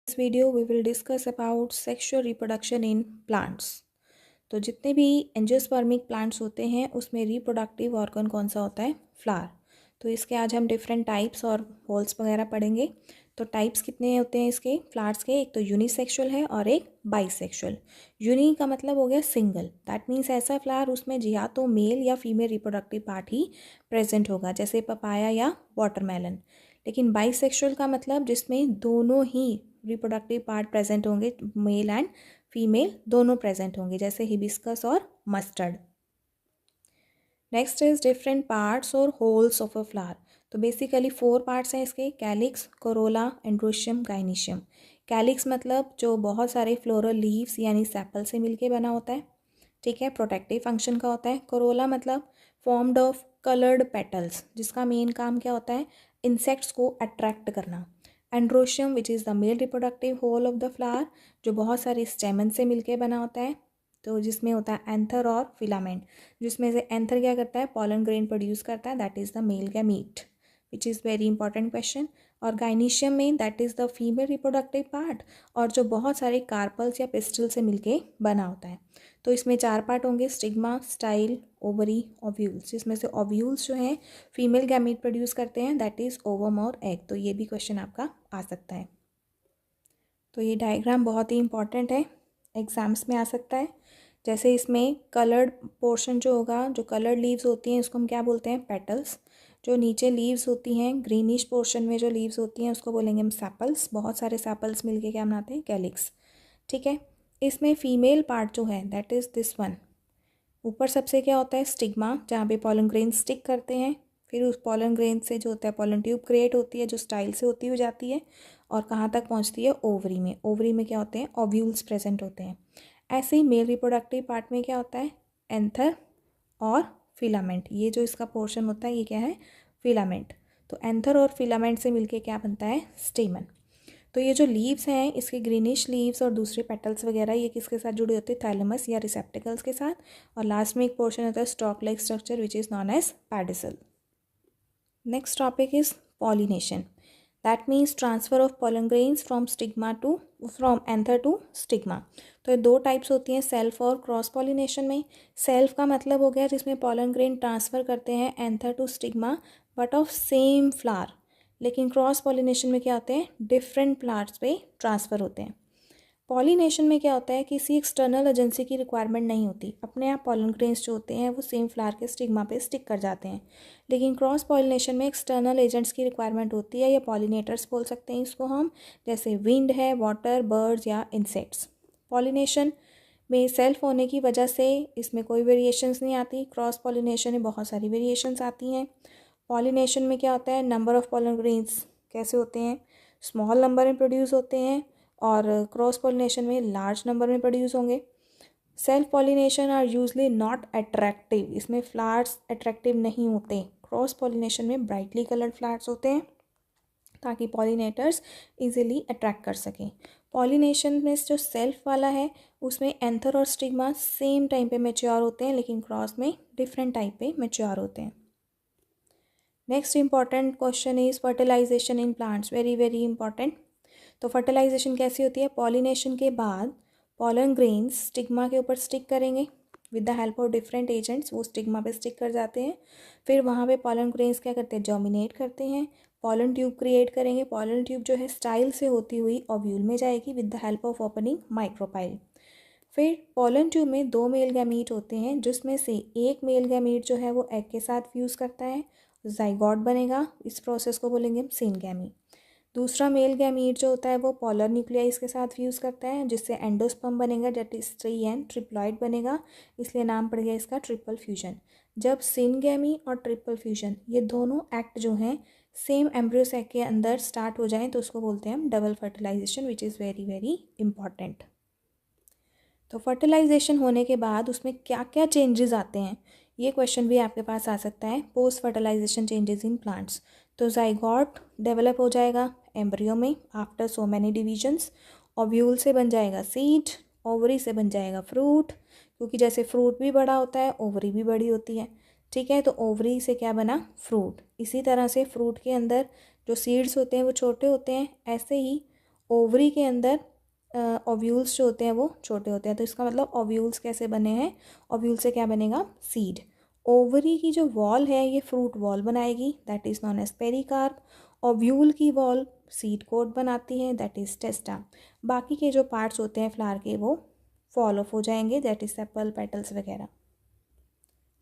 This video we will discuss about sexual reproduction in plants. तो जितने भी angiospermic plants होते हैं उसमें रिप्रोडक्टिव ऑर्गन कौन सा होता है? फ्लावर. तो इसके आज हम डिफरेंट टाइप्स और होल्स वगैरह पढ़ेंगे. तो टाइप्स कितने होते हैं इसके फ्लावर्स के? एक तो यूनिसेक्सुअल है और एक बाइसेक्सुअल. यूनि का मतलब हो गया सिंगल. दैट मीन्स ऐसा फ्लावर उसमें या तो मेल या फीमेल रिप्रोडक्टिव पार्ट ही प्रेजेंट होगा, जैसे पपाया या वाटरमेलन. लेकिन बाइसेक्सुअल का मतलब जिसमें दोनों ही रिप्रोडक्टिव पार्ट प्रेजेंट होंगे, मेल एंड फीमेल दोनों प्रेजेंट होंगे, जैसे हिबिस्कस और mustard. Next is different parts और होल्स ऑफ अ फ्लावर. तो बेसिकली 4 पार्ट्स हैं इसके: कैलिक्स, कोरोला, एंड्रोशियम, गाइनिशियम. कैलिक्स मतलब जो बहुत सारे फ्लोरल लीव्स यानी सेपल से मिलके बना होता है, ठीक है, प्रोटेक्टिव फंक्शन का होता है. कोरोला मतलब फॉर्म्ड ऑफ कलर्ड पेटल्स, जिसका मेन काम क्या होता है? इंसेक्ट्स को अट्रैक्ट करना. Androecium which is the male reproductive whorl of the flower, जो बहुत सारे स्टेमन से मिलके बना होता है, तो जिसमें होता है एंथर और फिलामेंट, जिसमें से एंथर क्या करता है? पॉलन ग्रेन प्रोड्यूस करता है, that is the male gamete, which is very important question. और गाइनीशियम में that is the female reproductive part, और जो बहुत सारे कार्पल्स या पिस्टल से मिलके बना होता है. तो इसमें 4 पार्ट होंगे: स्टिग्मा, स्टाइल, ओवरी, ओव्यूल्स, जिसमें से ओव्यूल्स जो हैं फीमेल गैमीट प्रोड्यूस करते हैं, दैट इज़ ओवम और एग. तो ये भी क्वेश्चन आपका आ सकता है. तो ये डायग्राम बहुत ही इंपॉर्टेंट है, एग्जाम्स में आ सकता है. जैसे इसमें कलर्ड पोर्शन जो होगा, जो कलर्ड लीव्स होती हैं उसको हम क्या बोलते हैं? पेटल्स. जो नीचे लीव्स होती हैं, ग्रीनिश पोर्शन में जो लीव्स होती हैं उसको बोलेंगे हम सेपल्स. बहुत सारे सेपल्स मिलके क्या बनाते हैं? कैलिक्स, ठीक है. इसमें फीमेल पार्ट जो है दैट इज़ दिस वन. ऊपर सबसे क्या होता है? स्टिग्मा, जहाँ पे पॉलन ग्रेन स्टिक करते हैं. फिर उस पॉलन ग्रेन से जो होता है पॉलन ट्यूब क्रिएट होती है, जो स्टाइल से होती हुई जाती है और कहाँ तक पहुँचती है? ओवरी में. ओवरी में क्या होते हैं? ओव्यूल्स प्रेजेंट होते हैं. ऐसे ही मेल रिप्रोडक्टिव पार्ट में क्या होता है? एंथर और फिलामेंट. ये जो इसका पोर्शन होता है ये क्या है? फिलामेंट. तो एंथर और फिलामेंट से मिलके क्या बनता है? स्टेमन. तो ये जो लीव्स हैं इसके ग्रीनिश लीव्स और दूसरे पेटल्स वगैरह ये किसके साथ जुड़े होते हैं? थैलेमस या रिसेप्टिकल्स के साथ. और लास्ट में एक पोर्शन होता है stalk like structure which is known as pedicel. Next topic is pollination. That means transfer of pollen grains from anther to stigma. तो ये 2 टाइप्स होती हैं, सेल्फ और क्रॉस पॉलिनेशन में. सेल्फ का मतलब हो गया जिसमें पॉलन ग्रेन ट्रांसफ़र करते हैं anther to stigma but of same flower. लेकिन क्रॉस पॉलिनेशन में क्या होते हैं? डिफरेंट फ्लावर्स पे ट्रांसफ़र होते हैं. पॉलिनेशन में क्या होता है? किसी एक्सटर्नल एजेंसी की रिक्वायरमेंट नहीं होती, अपने आप पॉलन ग्रेन्स जो होते हैं वो सेम फ्लावर के स्टिग्मा पे स्टिक कर जाते हैं. लेकिन क्रॉस पॉलिनेशन में एक्सटर्नल एजेंट्स की रिक्वायरमेंट होती है, या पॉलिनेटर्स बोल सकते हैं इसको हम, जैसे विंड है, वाटर, बर्ड्स या इंसेक्ट्स. पॉलिनेशन में सेल्फ होने की वजह से इसमें कोई वेरिएशंस नहीं आती. क्रॉस पॉलिनेशन में बहुत सारी वेरिएशंस आती हैं. पॉलिनेशन में क्या होता है? नंबर ऑफ पॉलन ग्रेन्स कैसे होते हैं? स्मॉल नंबर में प्रोड्यूस होते हैं, और क्रॉस पॉलिनेशन में लार्ज नंबर में प्रोड्यूस होंगे. Self pollination are usually not attractive. इसमें फ्लावर्स अट्रैक्टिव नहीं होते. क्रॉस पॉलिनेशन में ब्राइटली कलर्ड फ्लावर्स होते हैं ताकि पॉलिनेटर्स इजीली अट्रैक्ट कर सकें. पॉलिनेशन में जो सेल्फ वाला है उसमें एंथर और स्टिग्मा सेम टाइम पे मैच्योर होते हैं, लेकिन क्रॉस में डिफरेंट टाइप पे मैच्योर होते हैं. Next important question is fertilisation in plants. Very very important. तो फर्टिलाइजेशन कैसी होती है? पॉलिनेशन के बाद पॉलन ग्रेन्स स्टिग्मा के ऊपर स्टिक करेंगे with the help of different agents. वो स्टिग्मा पे स्टिक कर जाते हैं. फिर वहाँ पे पॉलन ग्रेन्स क्या करते हैं? जर्मिनेट करते हैं, पॉलन ट्यूब क्रिएट करेंगे. पॉलन ट्यूब जो है स्टाइल से होती हुई ओव्यूल में जाएगी with the help of opening micropyle. फिर पॉलन ट्यूब में 2 मेल गैमीट होते हैं, जिसमें से एक मेल गैमीट जो है वो एग के साथ फ्यूज़ करता है, जाइगोट बनेगा. इस प्रोसेस को बोलेंगे हम सिनगैमी. दूसरा मेल गैमीट जो होता है वो पोलर न्यूक्लियाइस के साथ फ्यूज़ करता है, जिससे एंडोस्पर्म बनेगा, डेट इज 3n ट्रिप्लॉइड बनेगा. इसलिए नाम पड़ गया इसका ट्रिपल फ्यूजन. जब सिनगैमी और ट्रिपल फ्यूजन ये दोनों एक्ट जो हैं सेम एम्ब्रियो सैक के अंदर स्टार्ट हो जाएं तो उसको बोलते हैं हम double fertilisation, which is very very important. तो फर्टिलाइजेशन होने के बाद उसमें क्या क्या चेंजेस आते हैं, ये क्वेश्चन भी आपके पास आ सकता है. Post fertilisation changes in plants. तो जाइगोट डेवलप हो जाएगा एम्ब्रियो में after so many divisions. Ovule से बन जाएगा सीड, ओवरी से बन जाएगा फ्रूट, क्योंकि जैसे फ्रूट भी बड़ा होता है ओवरी भी बड़ी होती है, ठीक है. तो ओवरी से क्या बना? फ्रूट. इसी तरह से फ्रूट के अंदर जो सीड्स होते हैं वो छोटे होते हैं, ऐसे ही ओवरी के अंदर ओव्यूल्स जो होते हैं वो छोटे होते हैं, तो इसका मतलब ओव्यूल्स कैसे बने हैं, ओव्यूल से क्या बनेगा, सीड। ओवरी की जो वॉल है ये फ्रूट वॉल बनाएगी, that is known as pericarp. Ovule की वॉल सीड कोट बनाती है, दैट इज़ टेस्टा। बाकी के जो पार्ट्स होते हैं फ्लावर के वो फॉल ऑफ हो जाएंगे, दैट इज़ सेपल, पेटल्स वगैरह।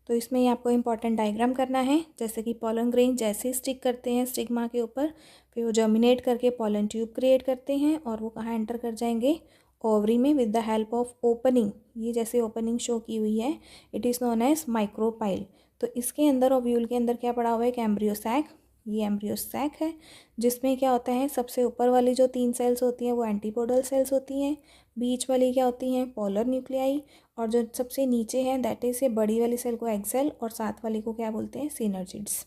तो इसमें ही आपको इंपॉर्टेंट डायग्राम करना है, जैसे कि पॉलन ग्रेन जैसे स्टिक करते हैं स्टिग्मा के ऊपर, फिर वो जर्मिनेट करके पॉलन ट्यूब क्रिएट करते हैं और वो कहाँ एंटर कर जाएंगे, ओवरी में, with the help of opening. ये जैसे ओपनिंग शो की हुई है, it is known as micropyle. तो इसके अंदर ओव्यूल के अंदर क्या पड़ा हुआ है, एक एम्ब्रियो सैक। ये एम्ब्रियो सैक है जिसमें क्या होता है, सबसे ऊपर वाली जो 3 सेल्स होती हैं वो एंटीपोडल सेल्स होती हैं, बीच वाली क्या होती हैं, पोलर न्यूक्लियाई, और जो सबसे नीचे है दैट इज़ ये बड़ी वाली सेल को एग सेल, और साथ वाली को क्या बोलते हैं, सिनर्जिड्स।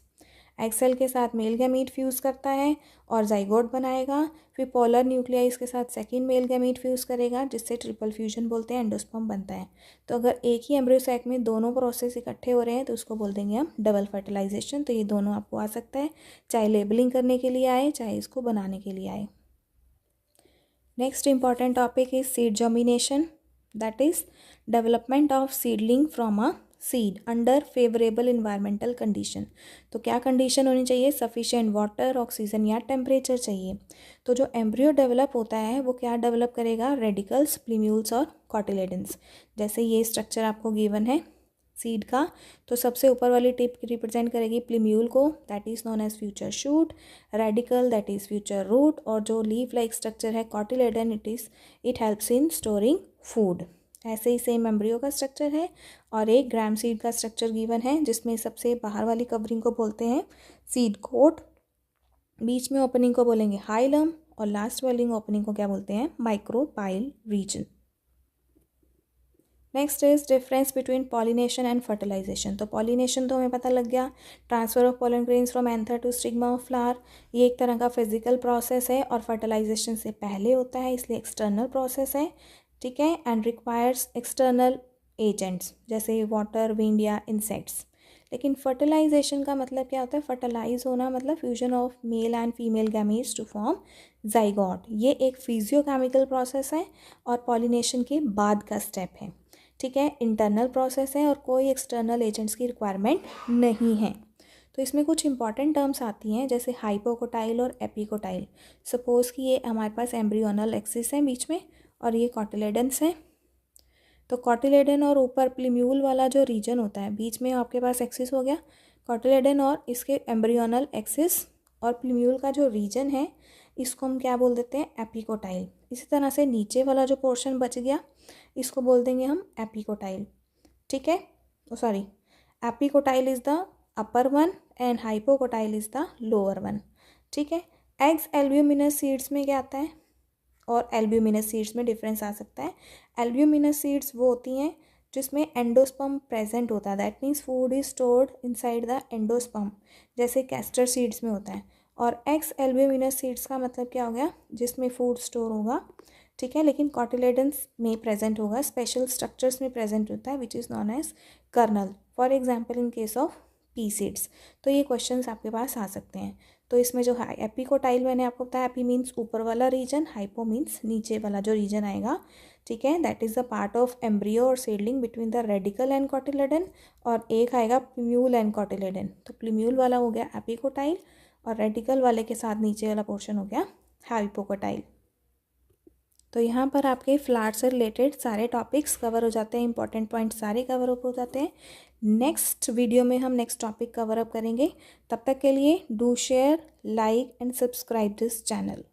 एग सेल के साथ मेल गैमीट फ्यूज़ करता है और जाइगोट बनाएगा, फिर पोलर न्यूक्लियाई इसके साथ सेकेंड मेल गैमीट फ्यूज़ करेगा जिससे ट्रिपल फ्यूजन बोलते हैं, एंडोस्पर्म बनता है। तो अगर एक ही एम्ब्रियो सैक में दोनों प्रोसेस इकट्ठे हो रहे हैं तो उसको बोल देंगे हम डबल फर्टिलाइजेशन। तो ये दोनों आपको आ सकता है, चाहे लेबलिंग करने के लिए आए चाहे इसको बनाने के लिए आए। Next important topic is seed germination, that is development of seedling from a seed under favourable environmental condition. तो क्या कंडीशन होनी चाहिए, सफिशिएंट वाटर, ऑक्सीजन या टेम्परेचर चाहिए। तो जो एम्ब्रियो डेवलप होता है वो क्या डेवलप करेगा, रेडिकल्स, प्लीम्यूल्स और कॉटिलेडन्स। जैसे ये स्ट्रक्चर आपको गिवन है सीड का, तो सबसे ऊपर वाली टिप रिप्रेजेंट करेगी प्लीम्यूल को, that is known as future shoot, radicle that is future root, और जो लीफ लाइक स्ट्रक्चर है cotyledon, it helps in storing food. ऐसे ही सेम एम्ब्रियो का स्ट्रक्चर है, और एक ग्राम सीड का स्ट्रक्चर गिवन है जिसमें सबसे बाहर वाली कवरिंग को बोलते हैं सीड कोट, बीच में ओपनिंग को बोलेंगे हाइलम, और लास्ट वाली ओपनिंग को क्या बोलते हैं, micropyle region. Next is difference between pollination and fertilisation. तो पॉलिनेशन तो हमें पता लग गया, transfer of pollen grains from anther to stigma of flower, ये एक तरह का फिजिकल प्रोसेस है और फर्टिलाइजेशन से पहले होता है इसलिए एक्सटर्नल प्रोसेस है, ठीक है, एंड रिक्वायर्स एक्सटर्नल एजेंट्स जैसे वाटर, विंड या इंसेक्ट्स। लेकिन फर्टिलाइजेशन का मतलब क्या होता है, फर्टिलाइज होना मतलब fusion of male and female gametes to form zygote. ये एक फिजियोकेमिकल प्रोसेस है और पॉलिनेशन के बाद का स्टेप है, ठीक है, इंटरनल प्रोसेस है और कोई एक्सटर्नल एजेंट्स की रिक्वायरमेंट नहीं है। तो इसमें कुछ इंपॉर्टेंट टर्म्स आती हैं जैसे हाइपोकोटाइल और एपिकोटाइल। सपोज़ कि ये हमारे पास एम्ब्रियोनल एक्सिस है बीच में और ये कॉटिलेडन्स है, तो कॉटिलेडन और ऊपर प्लीम्यूल वाला जो रीजन होता है, बीच में आपके पास एक्सिस हो गया कॉटिलेडन और इसके एम्ब्रियोनल एक्सिस और प्लीम्यूल का जो रीजन है इसको हम क्या बोल देते हैं, एपिकोटाइल। इसी तरह से नीचे वाला जो पोर्शन बच गया इसको बोल देंगे हम एपिकोटाइल, ठीक है, sorry, epicotyl is the upper one and hypocotyl is the lower one, ठीक है। एग्स एल्ब्यूमिनस सीड्स में क्या आता है और एल्ब्यूमिनस सीड्स में डिफरेंस आ सकता है। एल्ब्यूमिनस सीड्स वो होती हैं जिसमें एंडोस्पर्म प्रेजेंट होता है, that means food is stored inside the endosperm, जैसे कैस्टर सीड्स में होता है। और एक्स एल्ब्यूमिनस सीड्स का मतलब क्या हो गया, जिसमें फूड स्टोर होगा, ठीक है, लेकिन कॉटिलेडन्स में प्रेजेंट होगा, स्पेशल स्ट्रक्चर्स में प्रेजेंट होता है which is known as kernel, for example in case of pea seeds. तो ये क्वेश्चंस आपके पास आ सकते हैं। तो इसमें जो एपिकोटाइल मैंने आपको बताया, एपी मीन्स ऊपर वाला रीजन, हाइपो मीन्स नीचे वाला जो रीजन आएगा, ठीक है, that is the part of embryo और seedling between the radicle and cotyledon, और एक आएगा प्लीम्यूल एंड कॉटिलेडन। तो प्लीम्यूल वाला हो गया एपिकोटाइल और रेडिकल वाले के साथ नीचे वाला पोर्शन हो गया हाइपोकोटाइल। तो यहाँ पर आपके फ्लावर से रिलेटेड सारे टॉपिक्स कवर हो जाते हैं, इंपॉर्टेंट पॉइंट सारे कवर अप हो जाते हैं। नेक्स्ट वीडियो में हम नेक्स्ट टॉपिक कवर अप करेंगे। तब तक के लिए do share, like and subscribe this channel.